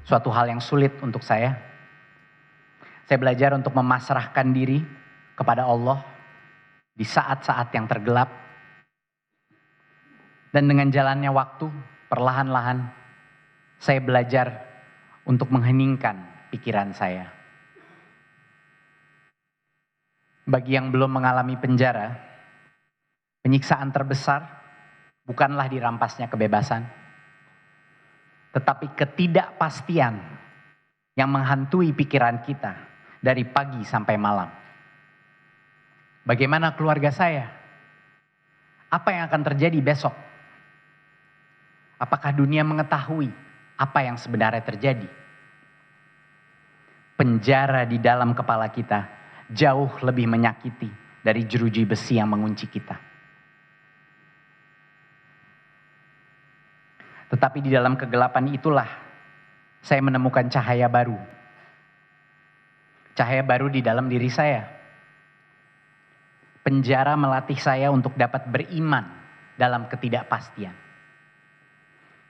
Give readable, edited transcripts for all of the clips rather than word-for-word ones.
suatu hal yang sulit untuk saya. Saya belajar untuk memasrahkan diri kepada Allah di saat-saat yang tergelap. Dan dengan jalannya waktu, perlahan-lahan saya belajar untuk mengheningkan pikiran saya. Bagi yang belum mengalami penjara, penyiksaan terbesar bukanlah dirampasnya kebebasan, tetapi ketidakpastian yang menghantui pikiran kita dari pagi sampai malam. Bagaimana keluarga saya? Apa yang akan terjadi besok? Apakah dunia mengetahui apa yang sebenarnya terjadi? Penjara di dalam kepala kita jauh lebih menyakiti dari jeruji besi yang mengunci kita. Tetapi di dalam kegelapan itulah saya menemukan cahaya baru. Cahaya baru di dalam diri saya. Penjara melatih saya untuk dapat beriman dalam ketidakpastian.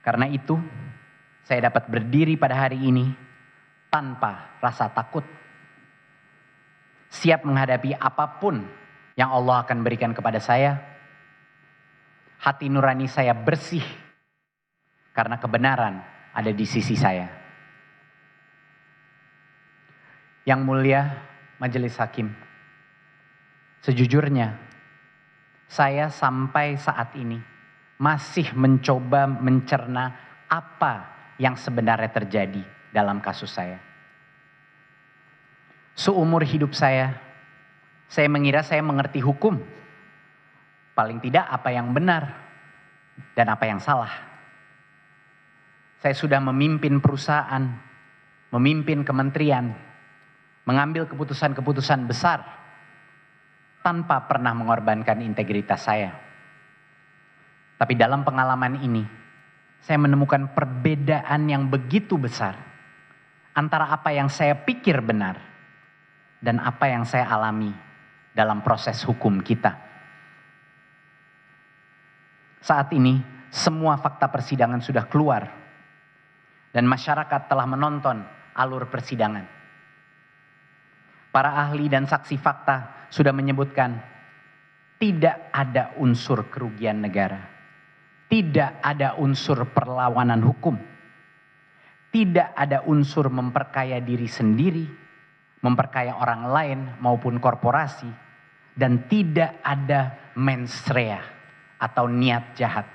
Karena itu, saya dapat berdiri pada hari ini tanpa rasa takut. Siap menghadapi apapun yang Allah akan berikan kepada saya. Hati nurani saya bersih karena kebenaran ada di sisi saya. Yang mulia Majelis Hakim, sejujurnya saya sampai saat ini masih mencoba mencerna apa yang sebenarnya terjadi dalam kasus saya. Seumur hidup saya mengira saya mengerti hukum. Paling tidak apa yang benar dan apa yang salah. Saya sudah memimpin perusahaan, memimpin kementerian, mengambil keputusan-keputusan besar tanpa pernah mengorbankan integritas saya. Tapi dalam pengalaman ini, saya menemukan perbedaan yang begitu besar antara apa yang saya pikir benar dan apa yang saya alami dalam proses hukum kita. Saat ini, semua fakta persidangan sudah keluar dan masyarakat telah menonton alur persidangan. Para ahli dan saksi fakta sudah menyebutkan tidak ada unsur kerugian negara, tidak ada unsur perlawanan hukum, tidak ada unsur memperkaya diri sendiri, memperkaya orang lain maupun korporasi, dan tidak ada mens rea atau niat jahat.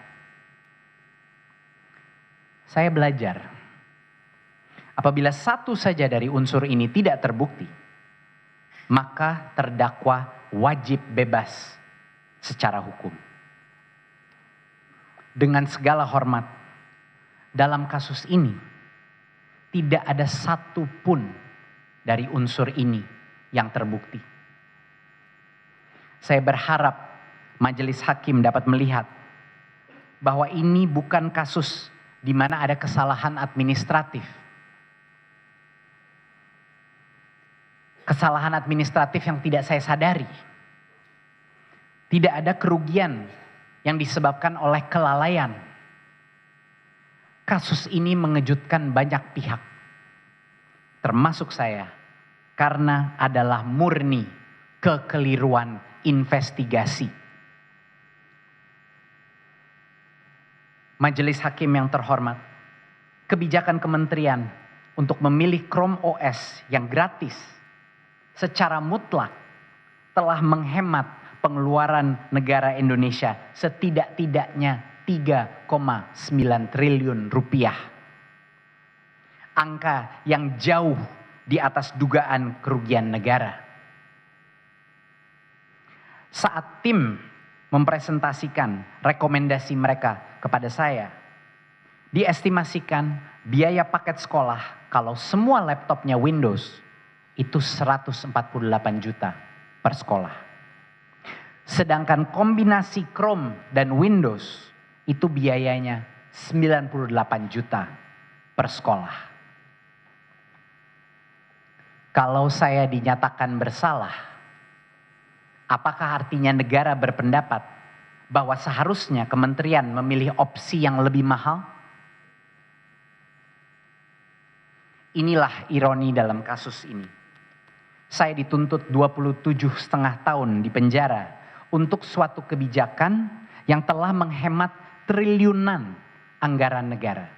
Saya belajar, apabila satu saja dari unsur ini tidak terbukti, maka terdakwa wajib bebas secara hukum. Dengan segala hormat, dalam kasus ini tidak ada satu pun dari unsur ini yang terbukti. Saya berharap majelis hakim dapat melihat bahwa ini bukan kasus di mana ada kesalahan administratif. Kesalahan administratif yang tidak saya sadari. Tidak ada kerugian yang disebabkan oleh kelalaian. Kasus ini mengejutkan banyak pihak, termasuk saya, karena adalah murni kekeliruan investigasi. Majelis Hakim yang terhormat, kebijakan kementerian untuk memilih Chrome OS yang gratis secara mutlak telah menghemat pengeluaran negara Indonesia setidak-tidaknya 3,9 triliun rupiah. Angka yang jauh di atas dugaan kerugian negara. Saat tim mempresentasikan rekomendasi mereka kepada saya, diestimasikan biaya paket sekolah kalau semua laptopnya Windows itu 148 juta per sekolah. Sedangkan kombinasi Chrome dan Windows itu biayanya 98 juta per sekolah. Kalau saya dinyatakan bersalah, apakah artinya negara berpendapat bahwa seharusnya kementerian memilih opsi yang lebih mahal? Inilah ironi dalam kasus ini. Saya dituntut 27,5 tahun di penjara untuk suatu kebijakan yang telah menghemat triliunan anggaran negara.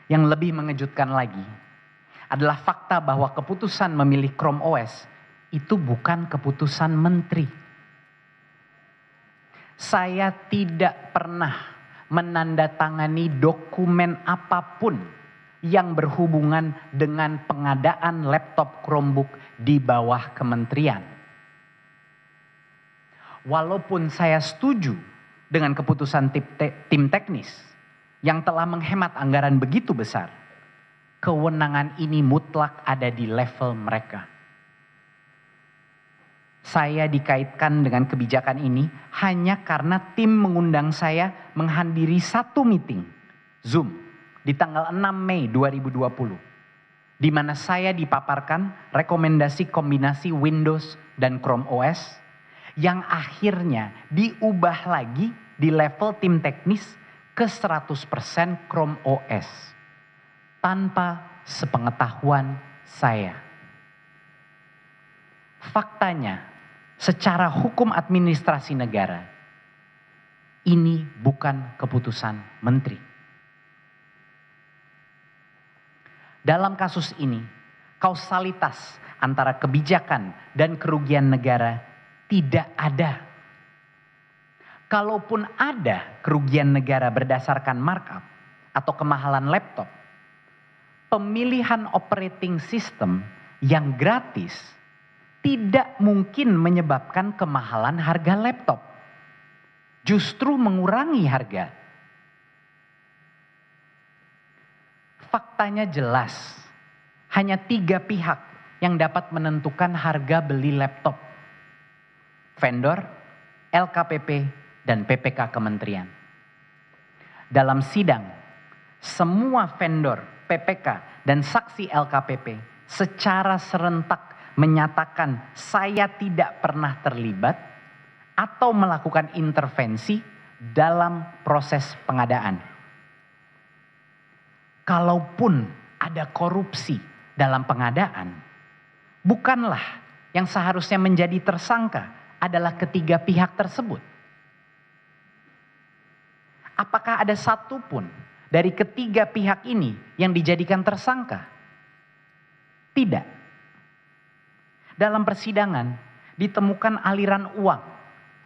Yang lebih mengejutkan lagi adalah fakta bahwa keputusan memilih Chrome OS itu bukan keputusan menteri. Saya tidak pernah menandatangani dokumen apapun yang berhubungan dengan pengadaan laptop Chromebook di bawah kementerian. Walaupun saya setuju dengan keputusan tim teknis yang telah menghemat anggaran begitu besar, kewenangan ini mutlak ada di level mereka. Saya dikaitkan dengan kebijakan ini hanya karena tim mengundang saya menghadiri satu meeting Zoom di tanggal 6 Mei 2020. Di mana saya dipaparkan rekomendasi kombinasi Windows dan Chrome OS yang akhirnya diubah lagi di level tim teknis ke 100% Chrome OS tanpa sepengetahuan saya. Faktanya, secara hukum administrasi negara, ini bukan keputusan menteri. Dalam kasus ini, kausalitas antara kebijakan dan kerugian negara tidak ada. Kalaupun ada kerugian negara berdasarkan markup atau kemahalan laptop, pemilihan operating system yang gratis tidak mungkin menyebabkan kemahalan harga laptop. Justru mengurangi harga. Faktanya jelas, hanya 3 pihak yang dapat menentukan harga beli laptop. Vendor, LKPP, dan PPK Kementerian. Dalam sidang, semua vendor, PPK, dan saksi LKPP secara serentak menyatakan saya tidak pernah terlibat atau melakukan intervensi dalam proses pengadaan. Kalaupun ada korupsi dalam pengadaan, bukanlah yang seharusnya menjadi tersangka adalah ketiga pihak tersebut. Apakah ada satupun dari ketiga pihak ini yang dijadikan tersangka? Tidak. Dalam persidangan ditemukan aliran uang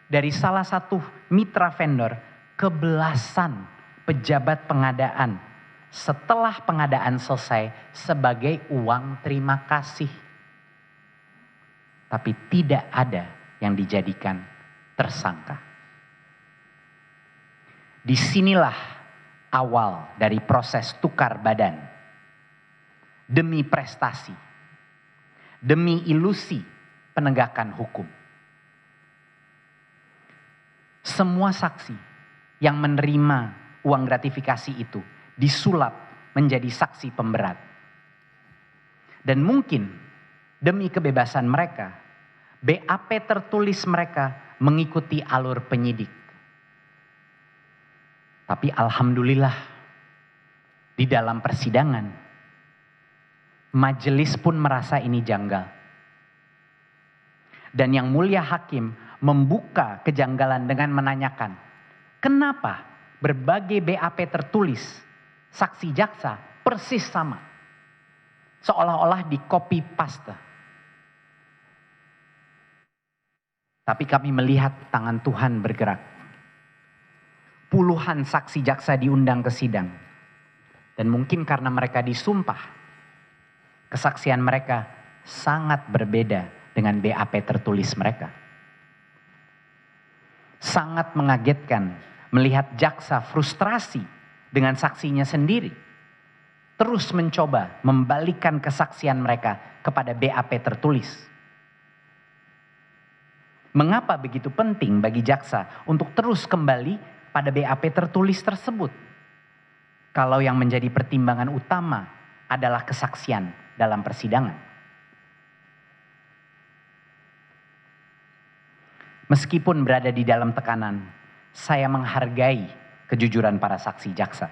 dari salah satu mitra vendor ke belasan pejabat pengadaan setelah pengadaan selesai sebagai uang terima kasih. Tapi tidak ada yang dijadikan tersangka. Disinilah awal dari proses tukar badan. Demi prestasi. Demi ilusi penegakan hukum. Semua saksi yang menerima uang gratifikasi itu disulap menjadi saksi pemberat. Dan mungkin demi kebebasan mereka, BAP tertulis mereka mengikuti alur penyidik. Tapi alhamdulillah, di dalam persidangan, majelis pun merasa ini janggal. Dan yang mulia hakim membuka kejanggalan dengan menanyakan, kenapa berbagai BAP tertulis saksi jaksa persis sama? Seolah-olah di copy paste. Tapi kami melihat tangan Tuhan bergerak. Puluhan saksi jaksa diundang ke sidang. Dan mungkin karena mereka disumpah, kesaksian mereka sangat berbeda dengan BAP tertulis mereka. Sangat mengagetkan melihat jaksa frustrasi dengan saksinya sendiri. Terus mencoba membalikan kesaksian mereka kepada BAP tertulis. Mengapa begitu penting bagi jaksa untuk terus kembali pada BAP tertulis tersebut? Kalau yang menjadi pertimbangan utama adalah kesaksian dalam persidangan. Meskipun berada di dalam tekanan, saya menghargai kejujuran para saksi jaksa.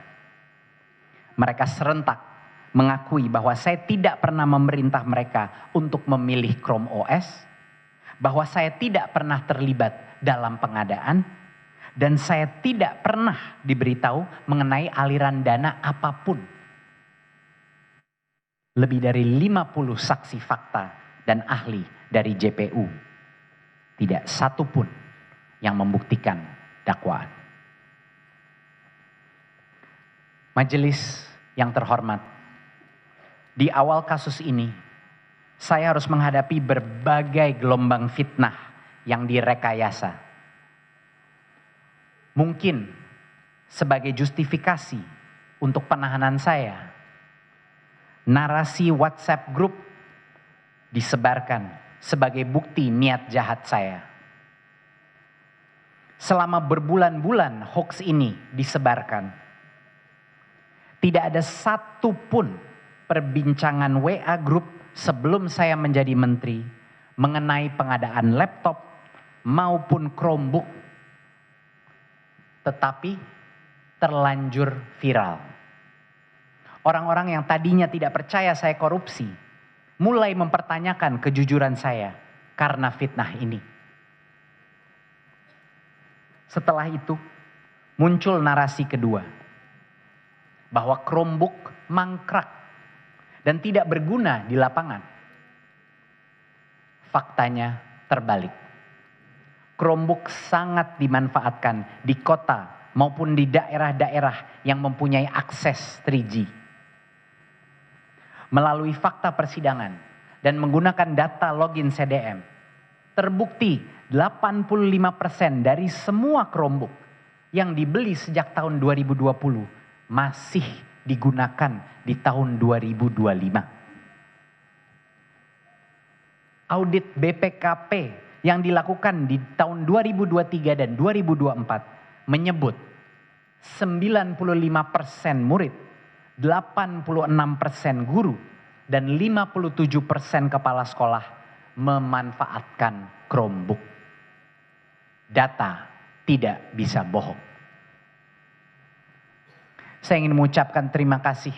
Mereka serentak mengakui bahwa saya tidak pernah memerintah mereka untuk memilih Chrome OS, bahwa saya tidak pernah terlibat dalam pengadaan, dan saya tidak pernah diberitahu mengenai aliran dana apapun. Lebih dari 50 saksi fakta dan ahli dari JPU. Tidak satu pun yang membuktikan dakwaan. Majelis yang terhormat, di awal kasus ini, saya harus menghadapi berbagai gelombang fitnah yang direkayasa. Mungkin sebagai justifikasi untuk penahanan saya, narasi WhatsApp group disebarkan sebagai bukti niat jahat saya. Selama berbulan-bulan hoax ini disebarkan, tidak ada satu pun perbincangan WA group sebelum saya menjadi menteri mengenai pengadaan laptop maupun Chromebook, tetapi terlanjur viral. Orang-orang yang tadinya tidak percaya saya korupsi mulai mempertanyakan kejujuran saya karena fitnah ini. Setelah itu muncul narasi kedua, bahwa Chromebook mangkrak dan tidak berguna di lapangan. Faktanya terbalik. Chromebook sangat dimanfaatkan di kota maupun di daerah-daerah yang mempunyai akses 3G. Melalui fakta persidangan dan menggunakan data login CDM, terbukti 85% dari semua Chromebook yang dibeli sejak tahun 2020 masih digunakan di tahun 2025. Audit BPKP yang dilakukan di tahun 2023 dan 2024 menyebut 95% murid, 86% guru, dan 57% kepala sekolah memanfaatkan Chromebook. Data tidak bisa bohong. Saya ingin mengucapkan terima kasih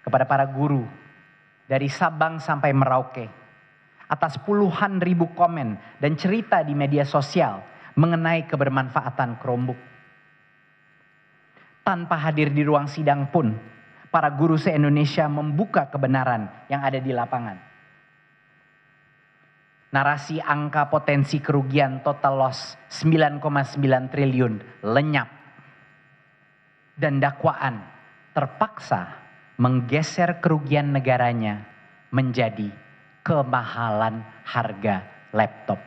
kepada para guru dari Sabang sampai Merauke atas puluhan ribu komen dan cerita di media sosial mengenai kebermanfaatan Chromebook. Tanpa hadir di ruang sidang pun, para guru se-Indonesia membuka kebenaran yang ada di lapangan. Narasi angka potensi kerugian total loss 9,9 triliun lenyap. Dan dakwaan terpaksa menggeser kerugian negaranya menjadi kemahalan harga laptop.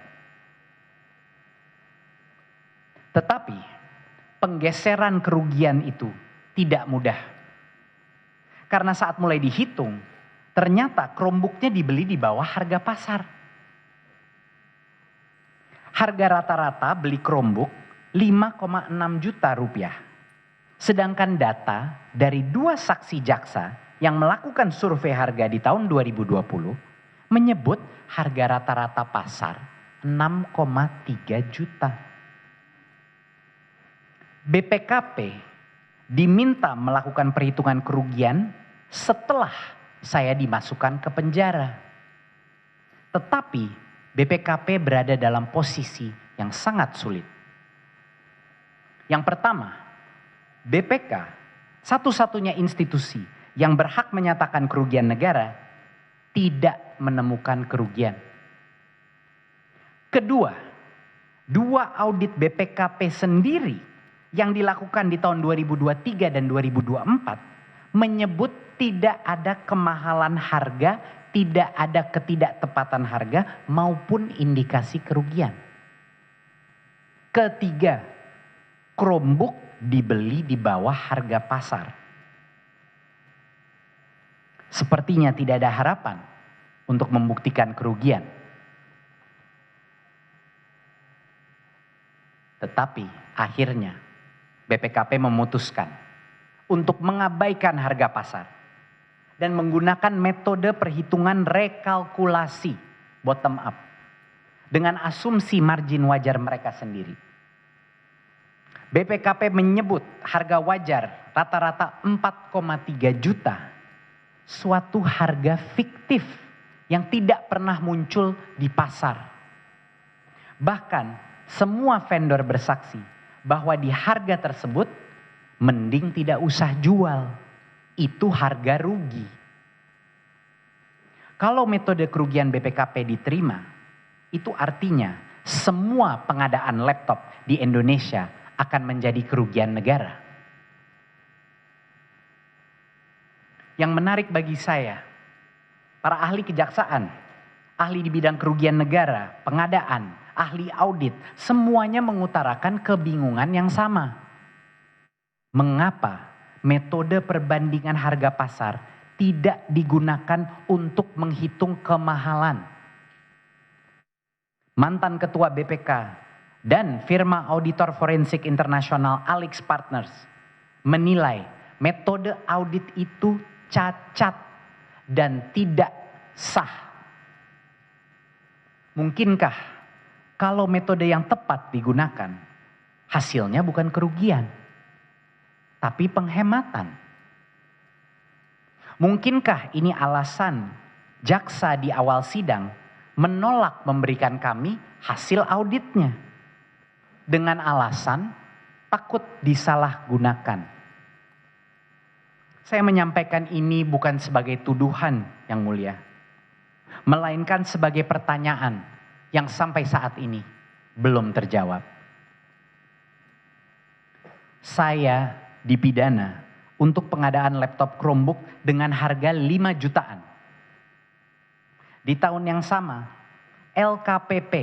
Tetapi penggeseran kerugian itu tidak mudah. Karena saat mulai dihitung, ternyata Chromebooknya dibeli di bawah harga pasar. Harga rata-rata beli Chromebook 5,6 juta rupiah. Sedangkan data dari 2 saksi jaksa yang melakukan survei harga di tahun 2020 menyebut harga rata-rata pasar 6,3 juta. BPKP diminta melakukan perhitungan kerugian setelah saya dimasukkan ke penjara. Tetapi BPKP berada dalam posisi yang sangat sulit. Yang pertama, BPK satu-satunya institusi yang berhak menyatakan kerugian negara tidak menemukan kerugian. Kedua, 2 audit BPKP sendiri yang dilakukan di tahun 2023 dan 2024 menyebut tidak ada kemahalan harga, tidak ada ketidaktepatan harga maupun indikasi kerugian. Ketiga, Chromebook dibeli di bawah harga pasar. Sepertinya tidak ada harapan untuk membuktikan kerugian. Tetapi akhirnya BPKP memutuskan untuk mengabaikan harga pasar dan menggunakan metode perhitungan rekalkulasi bottom up dengan asumsi margin wajar mereka sendiri. BPKP menyebut harga wajar rata-rata 4,3 juta. Suatu harga fiktif yang tidak pernah muncul di pasar. Bahkan semua vendor bersaksi bahwa di harga tersebut mending tidak usah jual. Itu harga rugi. Kalau metode kerugian BPKP diterima, itu artinya semua pengadaan laptop di Indonesia akan menjadi kerugian negara. Yang menarik bagi saya, para ahli kejaksaan, ahli di bidang kerugian negara, pengadaan, ahli audit, semuanya mengutarakan kebingungan yang sama. Mengapa metode perbandingan harga pasar tidak digunakan untuk menghitung kemahalan? Mantan ketua BPK dan firma auditor forensik internasional AlixPartners menilai metode audit itu cacat dan tidak sah. Mungkinkah kalau metode yang tepat digunakan, hasilnya bukan kerugian, tapi penghematan? Mungkinkah ini alasan jaksa di awal sidang menolak memberikan kami hasil auditnya dengan alasan takut disalahgunakan? Saya menyampaikan ini bukan sebagai tuduhan yang mulia, melainkan sebagai pertanyaan yang sampai saat ini belum terjawab. Saya dipidana untuk pengadaan laptop Chromebook dengan harga 5 jutaan. Di tahun yang sama, LKPP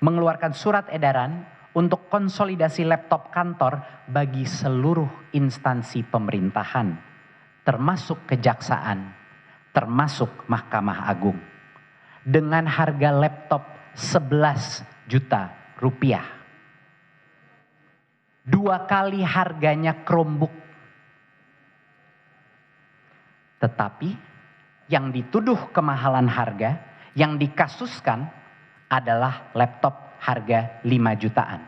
mengeluarkan surat edaran untuk konsolidasi laptop kantor bagi seluruh instansi pemerintahan, termasuk kejaksaan, termasuk Mahkamah Agung, dengan harga laptop 11 juta rupiah. 2 kali harganya Chromebook. Tetapi yang dituduh kemahalan harga, yang dikasuskan adalah laptop harga 5 jutaan.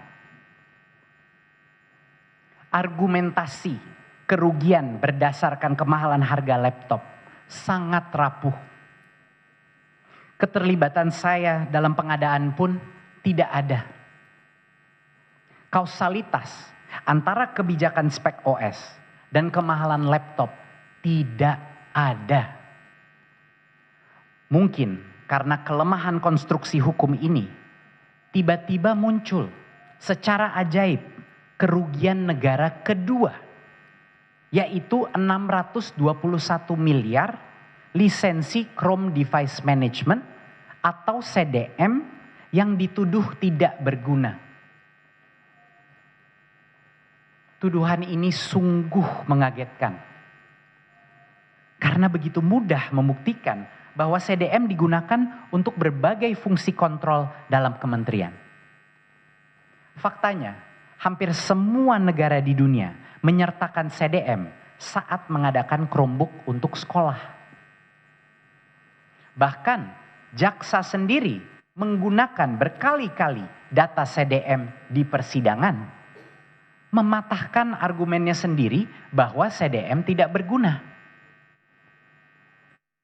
Argumentasi kerugian berdasarkan kemahalan harga laptop sangat rapuh. Keterlibatan saya dalam pengadaan pun tidak ada. Kausalitas antara kebijakan spek OS dan kemahalan laptop tidak ada. Mungkin karena kelemahan konstruksi hukum ini, tiba-tiba muncul secara ajaib kerugian negara kedua, yaitu 621 miliar lisensi Chrome Device Management atau CDM yang dituduh tidak berguna. Tuduhan ini sungguh mengagetkan. Karena begitu mudah membuktikan bahwa CDM digunakan untuk berbagai fungsi kontrol dalam kementerian. Faktanya, hampir semua negara di dunia menyertakan CDM saat mengadakan Chromebook untuk sekolah. Bahkan jaksa sendiri menggunakan berkali-kali data CDM di persidangan, mematahkan argumennya sendiri bahwa CDM tidak berguna.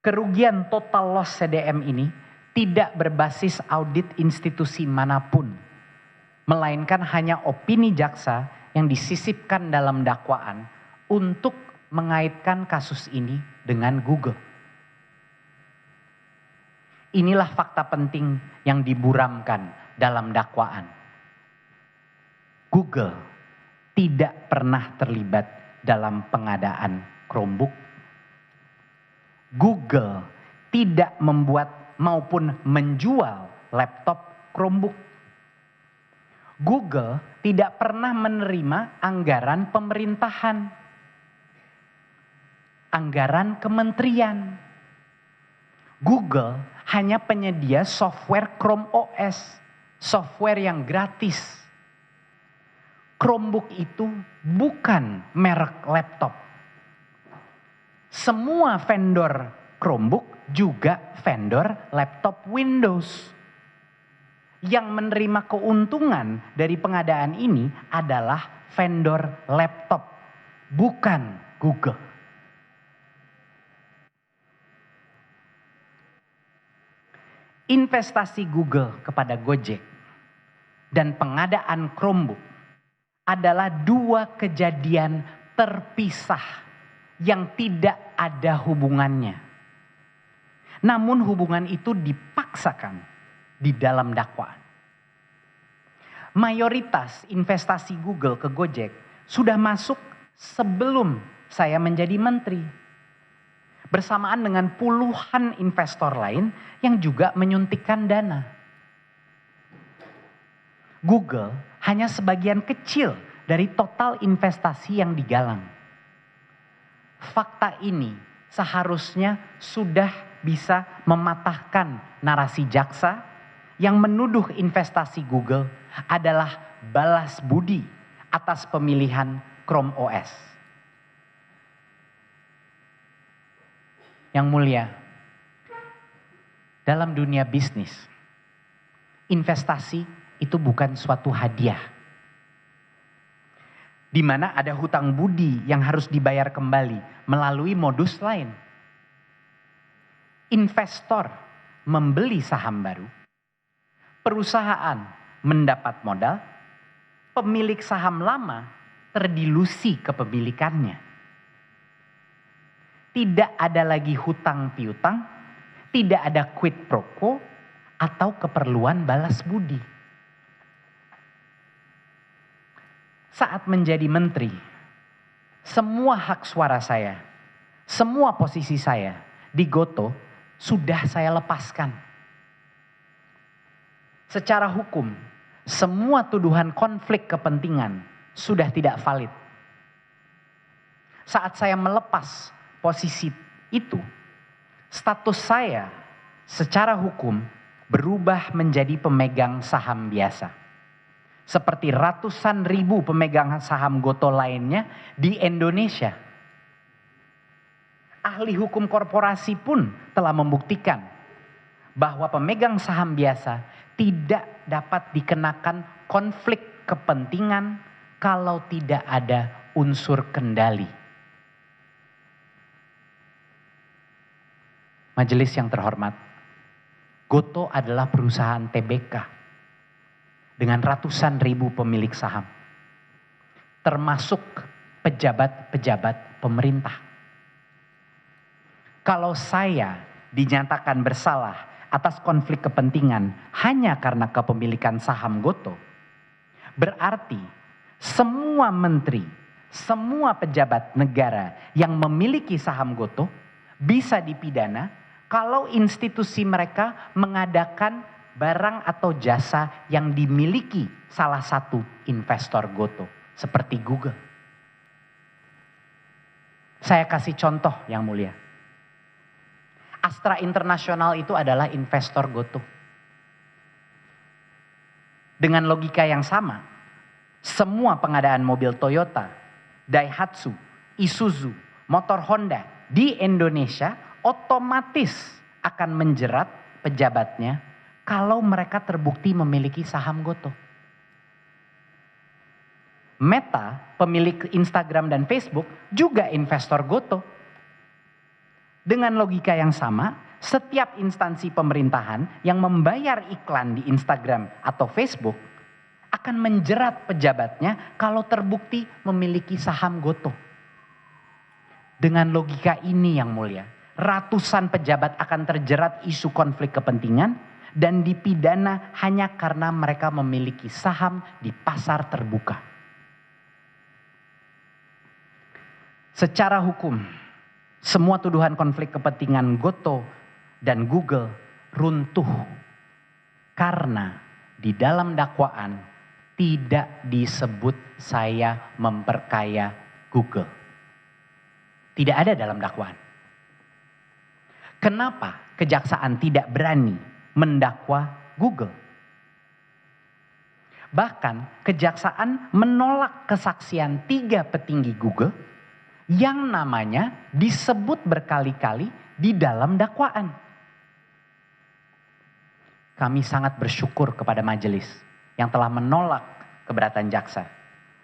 Kerugian total loss CDM ini tidak berbasis audit institusi manapun, melainkan hanya opini jaksa yang disisipkan dalam dakwaan untuk mengaitkan kasus ini dengan Google. Inilah fakta penting yang diburamkan dalam dakwaan. Google tidak pernah terlibat dalam pengadaan Chromebook. Google tidak membuat maupun menjual laptop Chromebook. Google tidak pernah menerima anggaran pemerintahan, anggaran kementerian. Google hanya penyedia software Chrome OS, software yang gratis. Chromebook itu bukan merek laptop. Semua vendor Chromebook juga vendor laptop Windows. Yang menerima keuntungan dari pengadaan ini adalah vendor laptop, bukan Google. Investasi Google kepada Gojek dan pengadaan Chromebook adalah dua kejadian terpisah yang tidak ada hubungannya. Namun hubungan itu dipaksakan di dalam dakwaan. Mayoritas investasi Google ke Gojek sudah masuk sebelum saya menjadi menteri. Bersamaan dengan puluhan investor lain yang juga menyuntikkan dana. Google hanya sebagian kecil dari total investasi yang digalang. Fakta ini seharusnya sudah bisa mematahkan narasi jaksa yang menuduh investasi Google adalah balas budi atas pemilihan Chrome OS. Yang mulia, dalam dunia bisnis, investasi itu bukan suatu hadiah. Di mana ada hutang budi yang harus dibayar kembali melalui modus lain. Investor membeli saham baru, perusahaan mendapat modal, pemilik saham lama terdilusi kepemilikannya. Tidak ada lagi hutang piutang, tidak ada quid pro quo atau keperluan balas budi. Saat menjadi menteri, semua hak suara saya, semua posisi saya di Gotoh sudah saya lepaskan. Secara hukum, semua tuduhan konflik kepentingan sudah tidak valid. Saat saya melepas posisi itu, status saya secara hukum berubah menjadi pemegang saham biasa. Seperti ratusan ribu pemegang saham Gotoh lainnya di Indonesia. Ahli hukum korporasi pun telah membuktikan bahwa pemegang saham biasa tidak dapat dikenakan konflik kepentingan kalau tidak ada unsur kendali. Majelis yang terhormat, Gotoh adalah perusahaan TBK dengan ratusan ribu pemilik saham, termasuk pejabat-pejabat pemerintah. Kalau saya dinyatakan bersalah atas konflik kepentingan hanya karena kepemilikan saham Gotoh, berarti semua menteri, semua pejabat negara yang memiliki saham Gotoh bisa dipidana kalau institusi mereka mengadakan barang atau jasa yang dimiliki salah satu investor Gotoh, seperti Google. Saya kasih contoh yang mulia. Astra International itu adalah investor Gotoh. Dengan logika yang sama, semua pengadaan mobil Toyota, Daihatsu, Isuzu, motor Honda di Indonesia otomatis akan menjerat pejabatnya kalau mereka terbukti memiliki saham Gotoh. Meta, pemilik Instagram dan Facebook, juga investor Gotoh. Dengan logika yang sama, setiap instansi pemerintahan yang membayar iklan di Instagram atau Facebook akan menjerat pejabatnya kalau terbukti memiliki saham Gotoh. Dengan logika ini yang mulia, ratusan pejabat akan terjerat isu konflik kepentingan dan dipidana hanya karena mereka memiliki saham di pasar terbuka. Secara hukum, semua tuduhan konflik kepentingan Gotoh dan Google runtuh karena di dalam dakwaan tidak disebut saya memperkaya Google. Tidak ada dalam dakwaan. Kenapa kejaksaan tidak berani mendakwa Google? Bahkan kejaksaan menolak kesaksian 3 petinggi Google yang namanya disebut berkali-kali di dalam dakwaan. Kami sangat bersyukur kepada majelis yang telah menolak keberatan jaksa.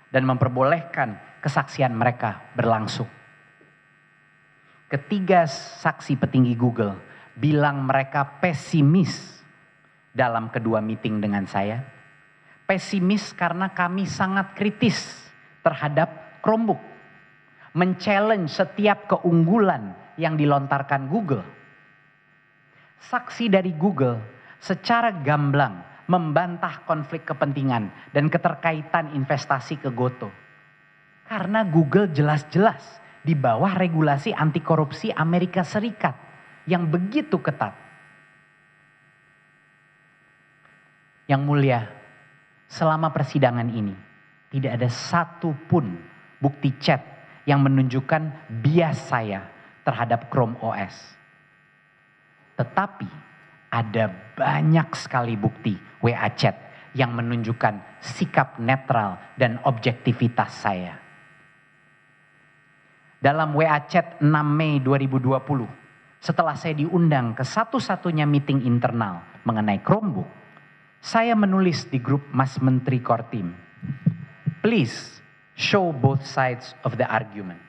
dan memperbolehkan kesaksian mereka berlangsung. Ketiga saksi petinggi Google bilang mereka pesimis dalam kedua meeting dengan saya. Pesimis karena kami sangat kritis terhadap Chromebook. Men-challenge setiap keunggulan yang dilontarkan Google. Saksi dari Google secara gamblang membantah konflik kepentingan dan keterkaitan investasi ke Goto. Karena Google jelas-jelas di bawah regulasi anti korupsi Amerika Serikat yang begitu ketat. Yang mulia, selama persidangan ini tidak ada satupun bukti chat yang menunjukkan bias saya terhadap Chrome OS. Tetapi ada banyak sekali bukti WA chat yang menunjukkan sikap netral dan objektivitas saya. Dalam WA chat 6 Mei 2020, setelah saya diundang ke satu-satunya meeting internal mengenai Chromebook, saya menulis di grup Mas Menteri Kortim, please show both sides of the argument.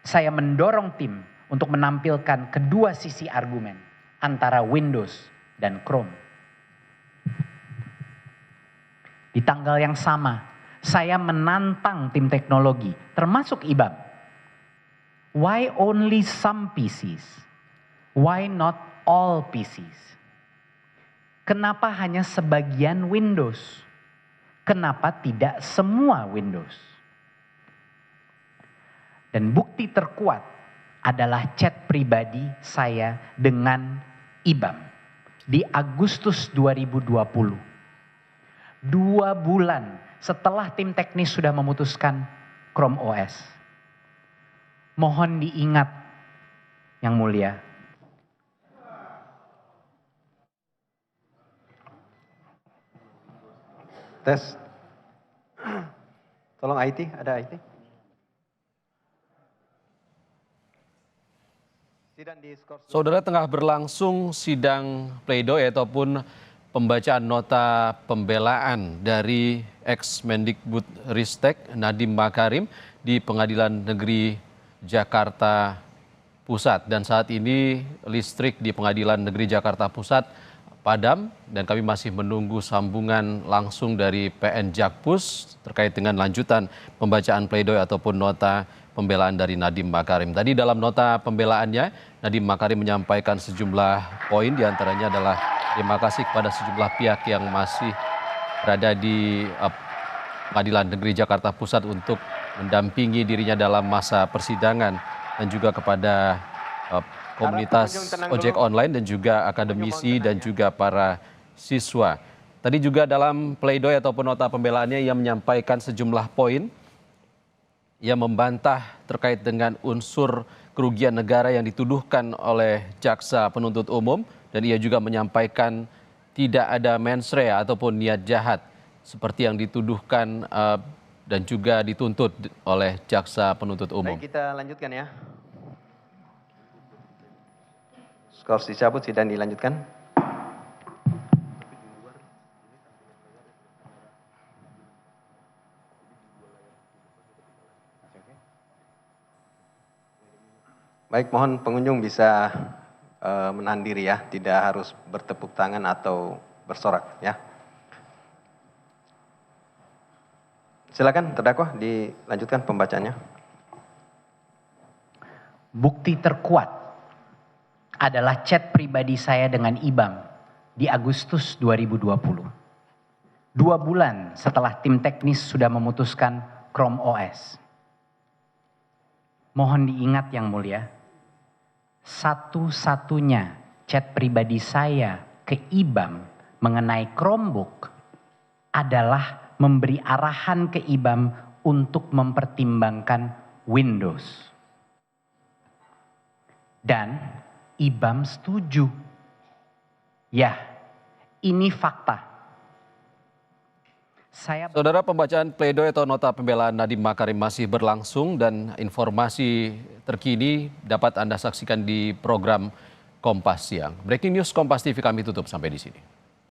Saya mendorong tim untuk menampilkan kedua sisi argumen antara Windows dan Chrome. Di tanggal yang sama, saya menantang tim teknologi, termasuk IBAM. Why only some PCs? Why not all PCs? Kenapa hanya sebagian Windows? Kenapa tidak semua Windows? Dan bukti terkuat adalah chat pribadi saya dengan IBAM di Agustus 2020. 2 bulan setelah tim teknis sudah memutuskan Chrome OS. Mohon diingat, Yang Mulia, tes. Tolong IT, ada IT. Saudara, tengah berlangsung sidang pledoi ataupun pembacaan nota pembelaan dari ex-Mendikbudristek Nadiem Makarim di Pengadilan Negeri Jakarta Pusat. Dan saat ini listrik di Pengadilan Negeri Jakarta Pusat padam dan kami masih menunggu sambungan langsung dari PN Jakpus terkait dengan lanjutan pembacaan pledoi ataupun nota pembelaan dari Nadiem Makarim. Tadi dalam nota pembelaannya, Nadiem Makarim menyampaikan sejumlah poin, diantaranya adalah terima kasih kepada sejumlah pihak yang masih berada di Pengadilan Negeri Jakarta Pusat untuk mendampingi dirinya dalam masa persidangan, dan juga kepada komunitas ojek online dan juga akademisi dan juga para siswa. Tadi juga dalam pledoi ataupun nota pembelaannya ia menyampaikan sejumlah poin. Ia membantah terkait dengan unsur kerugian negara yang dituduhkan oleh jaksa penuntut umum, dan ia juga menyampaikan tidak ada mens rea ataupun niat jahat seperti yang dituduhkan dan juga dituntut oleh jaksa penuntut umum. Baik, kita lanjutkan ya. Skor dicabut, sidang dilanjutkan. Baik, mohon pengunjung bisa menahan diri ya, tidak harus bertepuk tangan atau bersorak ya. Silakan terdakwa dilanjutkan pembacaannya. Bukti terkuat adalah chat pribadi saya dengan IBAM di Agustus 2020. 2 bulan setelah tim teknis sudah memutuskan Chrome OS. Mohon diingat Yang Mulia, satu-satunya chat pribadi saya ke IBAM mengenai Chromebook adalah memberi arahan ke IBAM untuk mempertimbangkan Windows. Dan IBAM setuju. Ya, ini fakta. Saudara, pembacaan pledoi atau nota pembelaan Nadiem Makarim masih berlangsung dan informasi terkini dapat Anda saksikan di program Kompas Siang. Breaking News Kompas TV kami tutup sampai di sini.